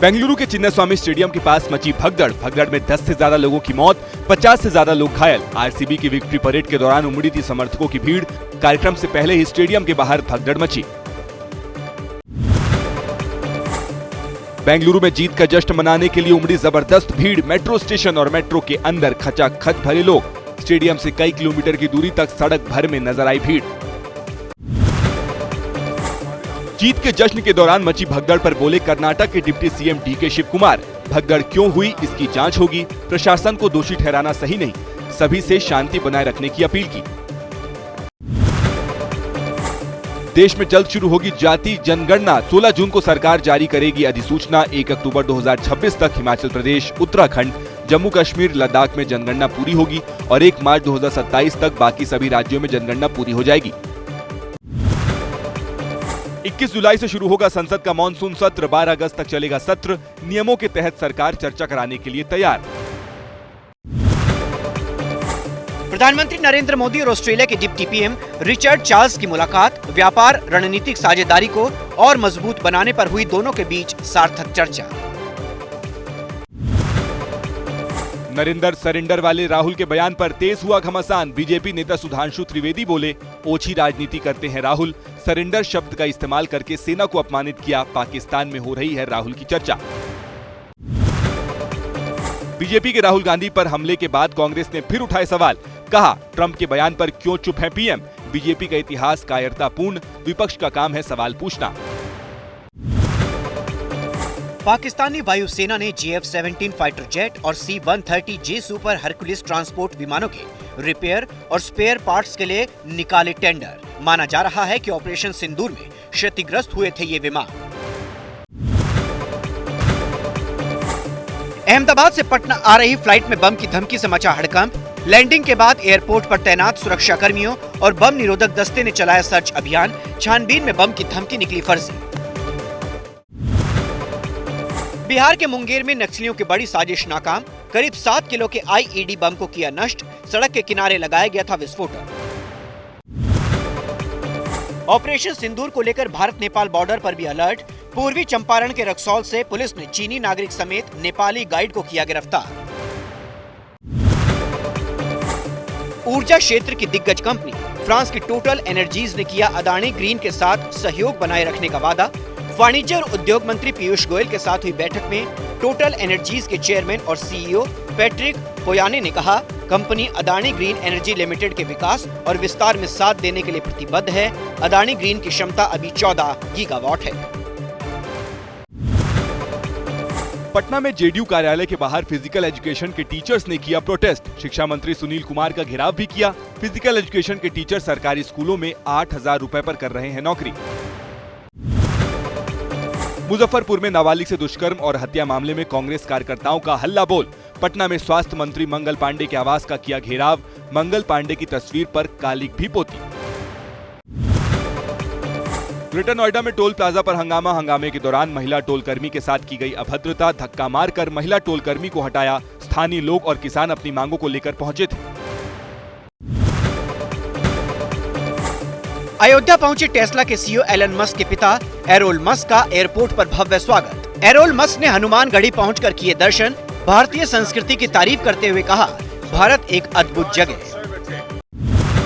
बेंगलुरु के चिन्नास्वामी स्टेडियम के पास मची भगदड़ में 10 से ज्यादा लोगों की मौत, 50 से ज्यादा लोग घायल। आरसीबी की विक्ट्री परेड के दौरान उमड़ी थी समर्थकों की भीड़। कार्यक्रम से पहले ही स्टेडियम के बाहर भगदड़ मची। बेंगलुरु में जीत का जश्न मनाने के लिए उमड़ी जबरदस्त भीड़। मेट्रो स्टेशन और मेट्रो के अंदर खचाखच भरे लोग। स्टेडियम से कई किलोमीटर की दूरी तक सड़क भर में नजर आई भीड़। जीत के जश्न के दौरान मची भगदड़ पर बोले कर्नाटक के deputy CM DK Shiv Kumar. भगदड़ क्यों हुई इसकी जांच होगी। प्रशासन को दोषी ठहराना सही नहीं, सभी से शांति बनाए रखने की अपील की। देश में जल्द शुरू होगी जाति जनगणना। 16 जून को सरकार जारी करेगी अधिसूचना। 1 अक्टूबर 2026 तक हिमाचल प्रदेश, उत्तराखंड, जम्मू कश्मीर, लद्दाख में जनगणना पूरी होगी और 1 मार्च 2027 तक बाकी सभी राज्यों में जनगणना पूरी हो जाएगी। 21 जुलाई से शुरू होगा संसद का मॉनसून सत्र। 12 अगस्त तक चलेगा सत्र। नियमों के तहत सरकार चर्चा कराने के लिए तैयार। प्रधानमंत्री नरेंद्र मोदी और ऑस्ट्रेलिया के डिप्टी पीएम रिचर्ड चार्ल्स की मुलाकात। व्यापार रणनीतिक साझेदारी को और मजबूत बनाने पर हुई दोनों के बीच सार्थक चर्चा। नरेंद्र सरेंडर वाले राहुल के बयान पर तेज हुआ घमासान। बीजेपी नेता सुधांशु त्रिवेदी बोले, ओछी राजनीति करते हैं राहुल। सरेंडर शब्द का इस्तेमाल करके सेना को अपमानित किया। पाकिस्तान में हो रही है राहुल की चर्चा। बीजेपी के राहुल गांधी पर हमले के बाद कांग्रेस ने फिर उठाए सवाल। कहा, ट्रंप के बयान पर क्यों चुप है पीएम। बीजेपी का इतिहास कायरतापूर्ण, विपक्ष का काम है सवाल पूछना। पाकिस्तानी वायुसेना ने JF-17 फाइटर जेट और C-130J सुपर हरकुलिस ट्रांसपोर्ट विमानों के रिपेयर और स्पेयर पार्ट्स के लिए निकाले टेंडर। माना जा रहा है कि ऑपरेशन सिंदूर में क्षतिग्रस्त हुए थे ये विमान। अहमदाबाद से पटना आ रही फ्लाइट में बम की धमकी से मचा हड़कंप। लैंडिंग के बाद एयरपोर्ट पर तैनात सुरक्षा कर्मियों और बम निरोधक दस्ते ने चलाया सर्च अभियान। छानबीन में बम की धमकी निकली फर्जी। बिहार के मुंगेर में नक्सलियों की बड़ी साजिश नाकाम। करीब 7 किलो के IED बम को किया नष्ट। सड़क के किनारे लगाया गया था विस्फोटक। ऑपरेशन सिंदूर को लेकर भारत नेपाल बॉर्डर पर भी अलर्ट। पूर्वी चंपारण के रक्सौल से पुलिस ने चीनी नागरिक समेत नेपाली गाइड को किया गिरफ्तार। ऊर्जा क्षेत्र की दिग्गज कंपनी फ्रांस की टोटल एनर्जीज ने किया अदानी ग्रीन के साथ सहयोग बनाए रखने का वादा। वाणिज्य और उद्योग मंत्री पीयूष गोयल के साथ हुई बैठक में टोटल एनर्जीज के चेयरमैन और CEO पैट्रिक पोयाने ने कहा, company Adani green energy limited के विकास और विस्तार में साथ देने के लिए प्रतिबद्ध है। अदानी ग्रीन की क्षमता अभी 14 गीगावाट है। पटना में जेडीयू कार्यालय के बाहर फिजिकल एजुकेशन के टीचर्स ने किया प्रोटेस्ट। शिक्षा मंत्री सुनील कुमार का घेराव भी किया। फिजिकल एजुकेशन के टीचर सरकारी स्कूलों में 8,000 रुपए पर कर रहे हैं नौकरी। मुजफ्फरपुर में नाबालिग से दुष्कर्म और हत्या मामले में कांग्रेस कार्यकर्ताओं का हल्ला बोल। पटना में स्वास्थ्य मंत्री मंगल पांडे के आवास का किया घेराव। मंगल पांडे की तस्वीर पर कालिक भी पोती। ग्रेटर नोएडा में टोल प्लाजा पर हंगामे के दौरान महिला टोल कर्मी के साथ की गई अभद्रता। धक्का मारकर महिला टोल कर्मी को हटाया। स्थानीय लोग और किसान अपनी मांगों को लेकर पहुंचे थे। अयोध्या पहुंचे टेस्ला के CEO एलन मस्क के पिता एरोल मस्क का एयरपोर्ट पर भव्य स्वागत। एरोल मस्क ने हनुमानगढ़ी पहुंचकर किए दर्शन। भारतीय संस्कृति की तारीफ करते हुए कहा, भारत एक अद्भुत जगह है।